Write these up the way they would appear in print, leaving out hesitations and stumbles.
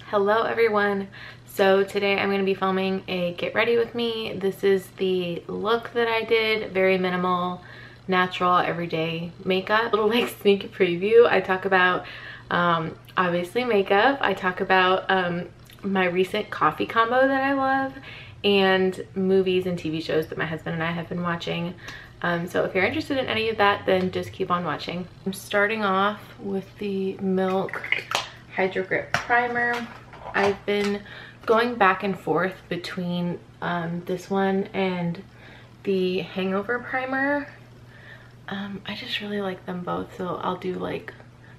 Hello everyone. So today I'm going to be filming a get ready with me. This is the look that I did, very minimal, natural, everyday makeup. Little like sneak preview. I talk about obviously makeup. I talk about my recent coffee combo that I love and movies and TV shows that my husband and I have been watching. So if you're interested in any of that, then just keep on watching. I'm starting off with the Milk Hydro Grip Primer. I've been going back and forth between this one and the Hangover Primer. I just really like them both, so I'll do like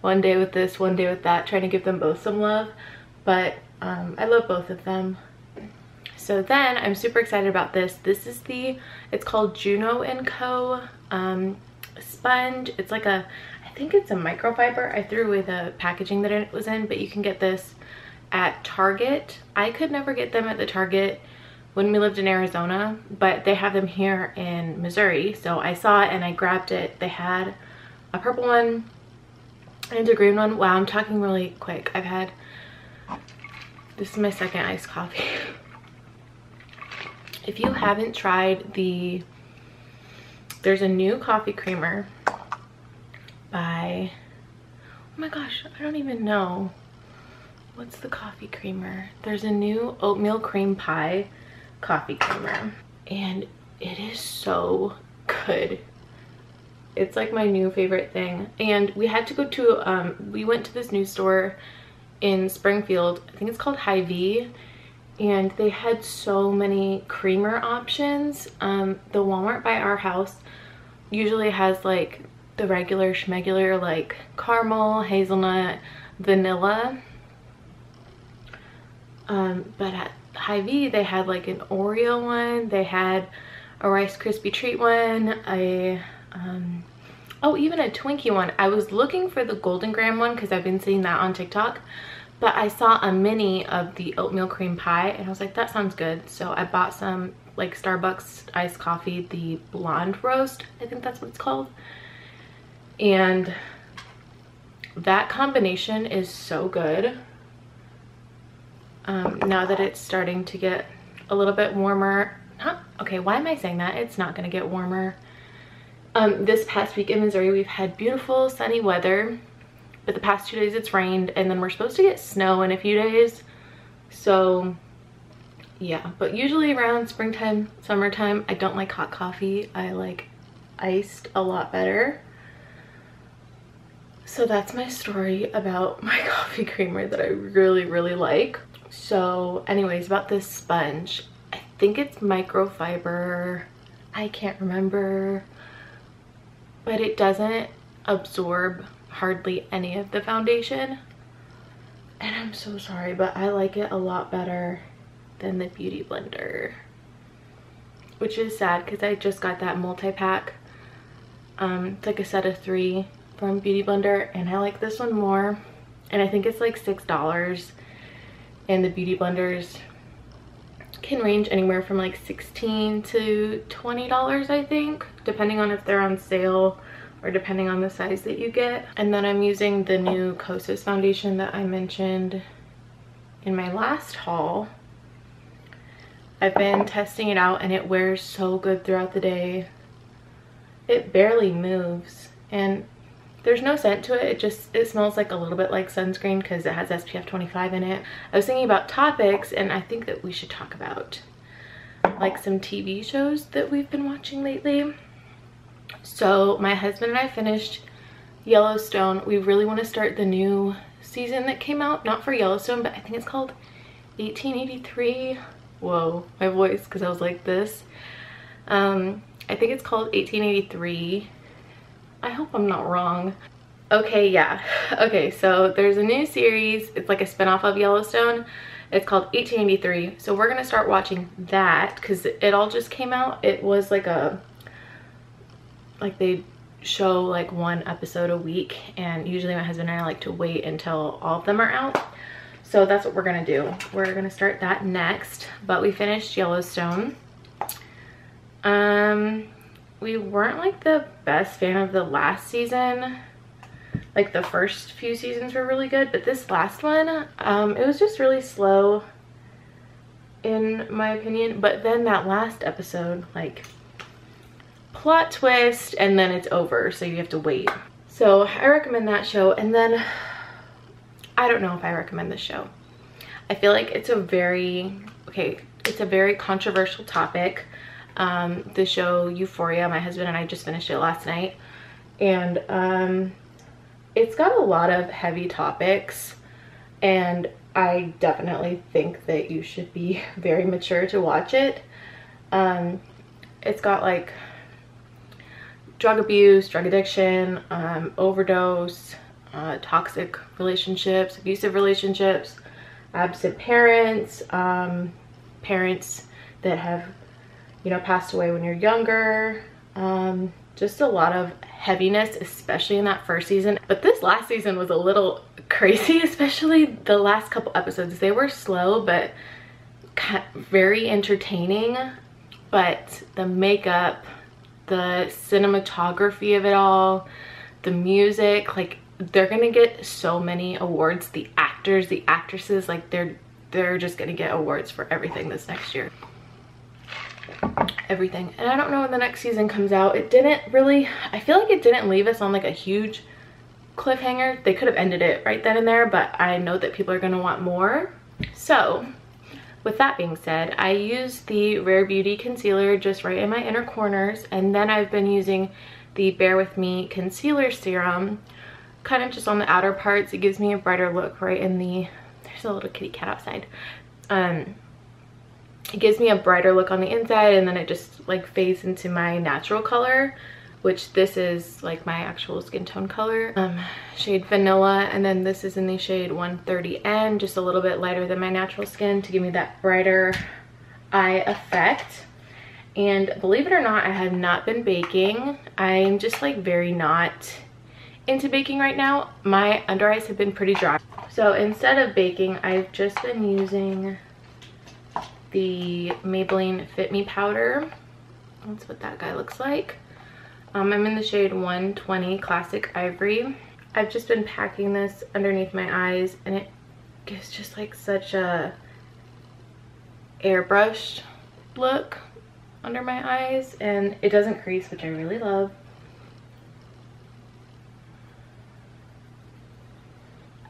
one day with this, one day with that, trying to give them both some love. But I love both of them. So then I'm super excited about this. This is it's called Juno & Co. Sponge. It's like I think it's a microfiber. I threw away the packaging that it was in, but you can get this at Target. I could never get them at the Target when we lived in Arizona, but they have them here in Missouri. So I saw it and I grabbed it. They had a purple one and a green one. Wow, I'm talking really quick. This is my second iced coffee. If you haven't tried there's a new coffee creamer by, oh my gosh, I don't even know. What's the coffee creamer? There's a new oatmeal cream pie coffee creamer and it is so good. It's like my new favorite thing. And we had to go to, we went to this new store in Springfield. I think it's called Hy-Vee. And they had so many creamer options. The Walmart by our house usually has like the regular schmegular, like caramel, hazelnut, vanilla. But at Hy-Vee they had like an Oreo one, they had a Rice Krispie treat one, oh, even a Twinkie one. I was looking for the Golden Graham one because I've been seeing that on TikTok. But I saw a mini of the oatmeal cream pie and I was like, that sounds good. So I bought some like Starbucks iced coffee, the blonde roast, I think that's what it's called. And that combination is so good. Now that it's starting to get a little bit warmer. Okay, why am I saying that? It's not gonna get warmer. This past week in Missouri, we've had beautiful sunny weather. But the past 2 days it's rained and then we're supposed to get snow in a few days. So yeah, but usually around springtime, summertime, I don't like hot coffee. I like iced a lot better. So that's my story about my coffee creamer that I really, really like. So anyways, about this sponge, I think it's microfiber. I can't remember, but it doesn't absorb hardly any of the foundation, and I'm so sorry, but I like it a lot better than the Beauty Blender, which is sad because I just got that multi-pack. It's like a set of 3 from Beauty Blender and I like this one more, and I think it's like $6, and the Beauty Blenders can range anywhere from like $16 to $20, I think, depending on if they're on sale or depending on the size that you get. And then I'm using the new Kosis Foundation that I mentioned in my last haul. I've been testing it out and it wears so good throughout the day. It barely moves and there's no scent to it. It smells like a little bit like sunscreen because it has SPF 25 in it. I was thinking about topics and I think that we should talk about like some TV shows that we've been watching lately. So my husband and I finished Yellowstone. We really want to start the new season that came out, not for Yellowstone, but I think it's called 1883. Whoa, my voice, because I was like this. I think it's called 1883. I hope I'm not wrong. Okay, yeah. Okay, so there's a new series. It's like a spinoff of Yellowstone. It's called 1883. So we're gonna start watching that because it all just came out. It was like they show like 1 episode a week, and usually my husband and I like to wait until all of them are out. So that's what we're gonna do. We're gonna start that next, but we finished Yellowstone. We weren't like the best fan of the last season. Like the first few seasons were really good, but this last one, it was just really slow in my opinion. But then that last episode, like, plot twist, and then it's over, so you have to wait. So I recommend that show. And then I don't know if I recommend this show. I feel like it's a very controversial topic. The show Euphoria, my husband and I just finished it last night, and it's got a lot of heavy topics, and I definitely think that you should be very mature to watch it. It's got like drug abuse, drug addiction, overdose, toxic relationships, abusive relationships, absent parents, parents that have, you know, passed away when you're younger. Just a lot of heaviness, especially in that first season. But this last season was a little crazy, especially the last couple episodes. They were slow, but very entertaining. But the makeup, the cinematography of it all, the music, like, they're gonna get so many awards. The actors, the actresses, like, they're just gonna get awards for everything this next year. Everything. And I don't know when the next season comes out. It didn't really, I feel like it didn't leave us on like a huge cliffhanger. They could have ended it right then and there, but I know that people are going to want more. So with that being said, I use the Rare Beauty concealer just right in my inner corners, and then I've been using the Bare With Me concealer serum kind of just on the outer parts. It gives me a brighter look right in the, there's a little kitty cat outside. It gives me a brighter look on the inside, and then it just like fades into my natural color, which this is like my actual skin tone color, shade Vanilla, and then this is in the shade 130N, just a little bit lighter than my natural skin to give me that brighter eye effect. And believe it or not, I have not been baking. I'm just like very not into baking right now. My under eyes have been pretty dry. So instead of baking, I've just been using the Maybelline Fit Me Powder. That's what that guy looks like. I'm in the shade 120 Classic Ivory. I've just been packing this underneath my eyes, and it gives just like such a airbrushed look under my eyes, and it doesn't crease, which I really love.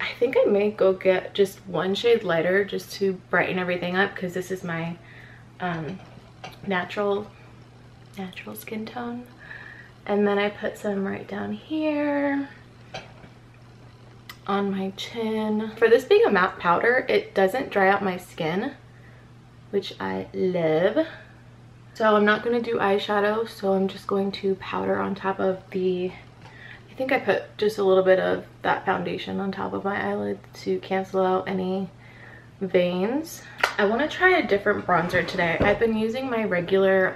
I think I may go get just one shade lighter just to brighten everything up, because this is my natural skin tone. And then I put some right down here on my chin. For this being a matte powder, it doesn't dry out my skin, which I love. So I'm not going to do eyeshadow, so I'm just going to powder on top of the, I think I put just a little bit of that foundation on top of my eyelid to cancel out any veins. I want to try a different bronzer today. I've been using my regular,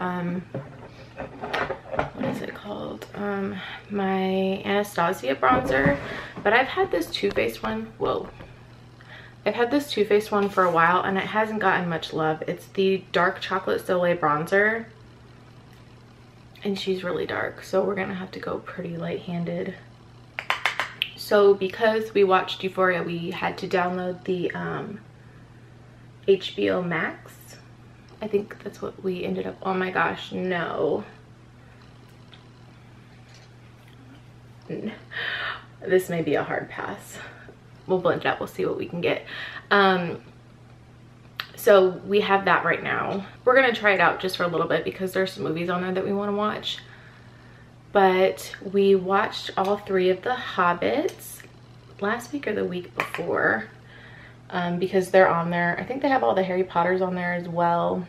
what is it called? My Anastasia bronzer, but I've had this Too Faced one. Whoa. I've had this Too Faced one for a while, and it hasn't gotten much love. It's the Dark Chocolate Soleil bronzer, and she's really dark, so we're gonna have to go pretty light-handed. So because we watched Euphoria, we had to download the HBO Max. I think that's what we ended up, oh my gosh, no. This may be a hard pass. We'll blend it out, we'll see what we can get. So we have that right now. We're gonna try it out just for a little bit because there's some movies on there that we want to watch. But we watched all 3 of The Hobbits last week or the week before, because they're on there. I think they have all the Harry Potters on there as well.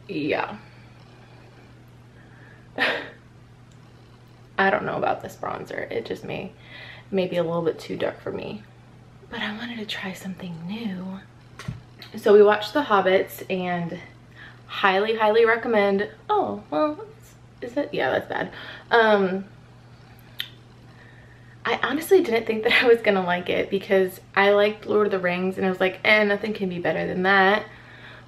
Yeah. I don't know about this bronzer. It just may be a little bit too dark for me. But I wanted to try something new. So we watched The Hobbits, and highly, highly recommend. Oh, well, is it? Yeah, that's bad. I honestly didn't think that I was gonna like it because I liked Lord of the Rings, and I was like, nothing can be better than that.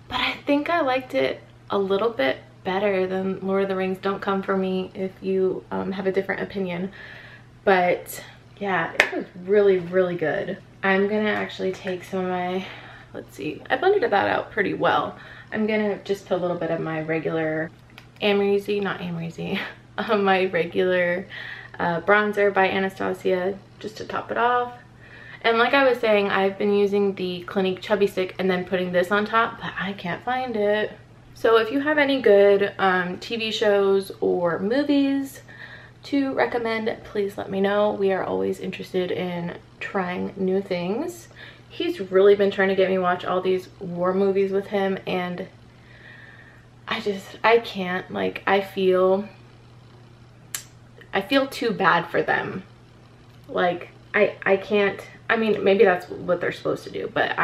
But I think I liked it a little bit better than Lord of the Rings. Don't come for me if you have a different opinion. But yeah, it was really, really good. I'm gonna actually take some of my, let's see, I blended that out pretty well. I'm gonna just put a little bit of my regular my regular bronzer by Anastasia just to top it off. And like I was saying, I've been using the Clinique Chubby Stick and then putting this on top, but I can't find it. So if you have any good TV shows or movies to recommend, please let me know. We are always interested in trying new things. He's really been trying to get me to watch all these war movies with him, and I can't. Like, I feel too bad for them. Like, I can't. I mean, maybe that's what they're supposed to do, but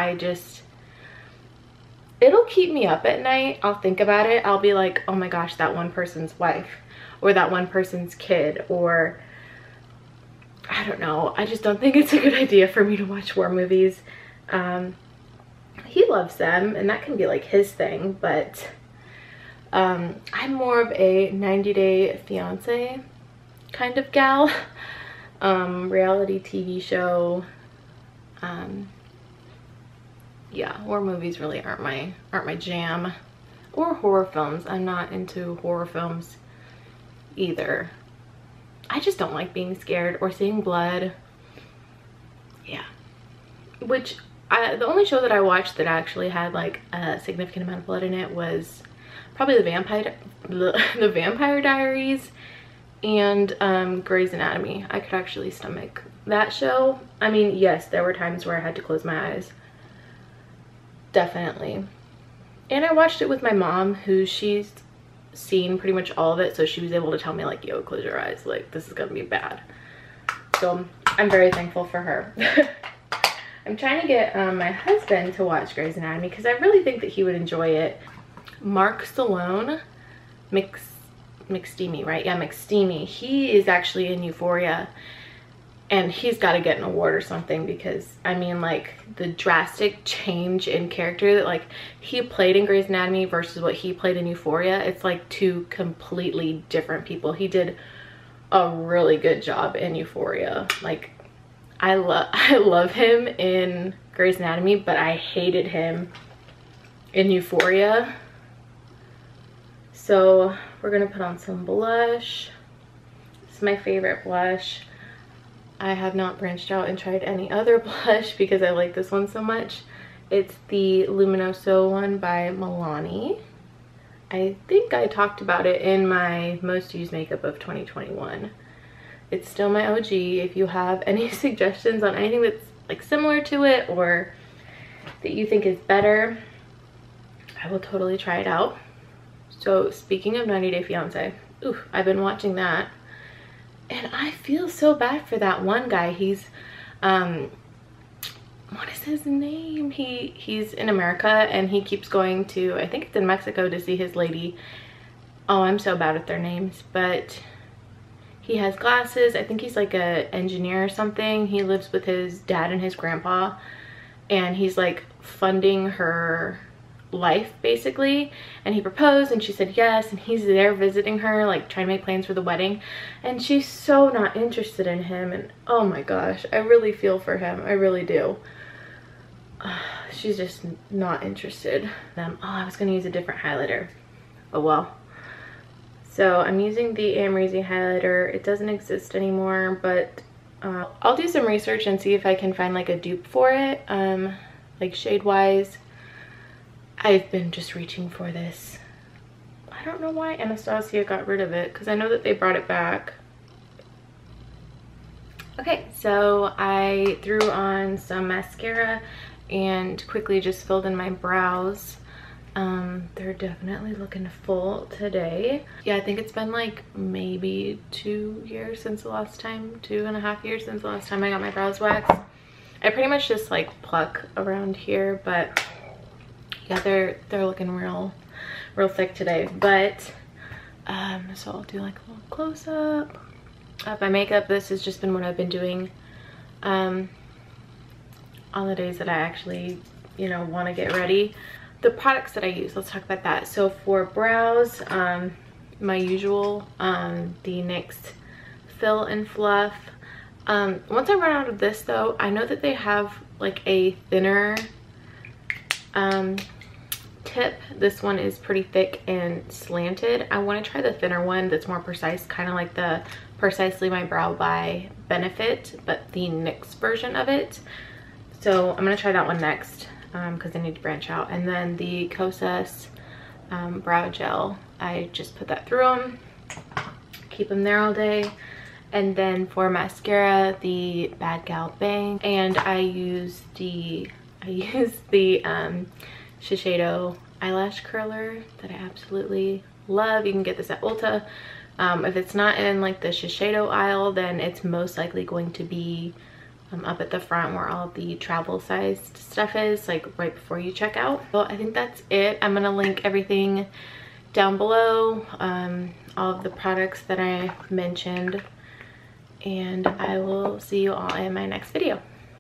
it'll keep me up at night. I'll think about it. I'll be like, oh my gosh, that one person's wife, or that one person's kid, or I don't know. I just don't think it's a good idea for me to watch war movies. He loves them, and that can be like his thing, but I'm more of a 90 Day Fiance kind of gal. Reality TV show. Yeah, war movies really aren't my jam. Or horror films. I'm not into horror films either. I just don't like being scared or seeing blood. Yeah. Which, the only show that I watched that actually had like a significant amount of blood in it was probably the Vampire Diaries and Grey's Anatomy. I could actually stomach that show. I mean, yes, there were times where I had to close my eyes. Definitely. And I watched it with my mom, who she's seen pretty much all of it, so she was able to tell me like, yo, close your eyes, like this is gonna be bad. So I'm very thankful for her. I'm trying to get my husband to watch Grey's Anatomy because I really think that he would enjoy it. Mark Stallone, McSteamy, right? Yeah, McSteamy. He is actually in Euphoria, and he's got to get an award or something, because I mean, like, the drastic change in character that like he played in Grey's Anatomy versus what he played in Euphoria, it's like two completely different people. He did a really good job in Euphoria. Like, I love him in Grey's Anatomy, but I hated him in Euphoria. So we're gonna put on some blush. This is my favorite blush. I have not branched out and tried any other blush because I like this one so much. It's the Luminoso one by Milani. I think I talked about it in my most used makeup of 2021. It's still my OG. If you have any suggestions on anything that's like similar to it or that you think is better, I will totally try it out. So speaking of 90 Day Fiance, ooh, I've been watching that. And I feel so bad for that one guy. He's, what is his name? He's in America, and he keeps going to, I think it's in Mexico, to see his lady. Oh, I'm so bad at their names, but he has glasses. I think he's like a engineer or something. He lives with his dad and his grandpa, and he's like funding her life basically. And he proposed and she said yes, and he's there visiting her, like trying to make plans for the wedding, and she's so not interested in him. And oh my gosh, I really feel for him. I really do. She's just not interested. Oh, I was gonna use a different highlighter. Oh well. So I'm using the Amrezy highlighter. It doesn't exist anymore, but I'll do some research and see if I can find like a dupe for it, like shade wise. I've been just reaching for this. I don't know why Anastasia got rid of it, because I know that they brought it back. Okay, so I threw on some mascara and quickly just filled in my brows. They're definitely looking full today. Yeah, I think it's been like maybe 2 years since the last time, 2.5 years since the last time I got my brows waxed. I pretty much just like pluck around here, but yeah, they're looking real thick today. But so I'll do like a little close-up of my makeup. This has just been what I've been doing on the days that I actually, you know, want to get ready. The products that I use, let's talk about that. So for brows, my usual, the NYX Fill and Fluff. Once I run out of this though, I know that they have like a thinner tip. This one is pretty thick and slanted. I want to try the thinner one that's more precise, kind of like the Precisely My Brow by Benefit, but the NYX version of it. So I'm gonna try that one next because I need to branch out. And then the Kosis brow gel, I just put that through them, keep them there all day. And then for mascara, the Bad Gal Bang, and I use the Shiseido Eyelash Curler that I absolutely love. You can get this at Ulta. If it's not in like the Shiseido aisle, then it's most likely going to be up at the front where all of the travel sized stuff is, like right before you check out. Well, I think that's it. I'm gonna link everything down below, all of the products that I mentioned, and I will see you all in my next video.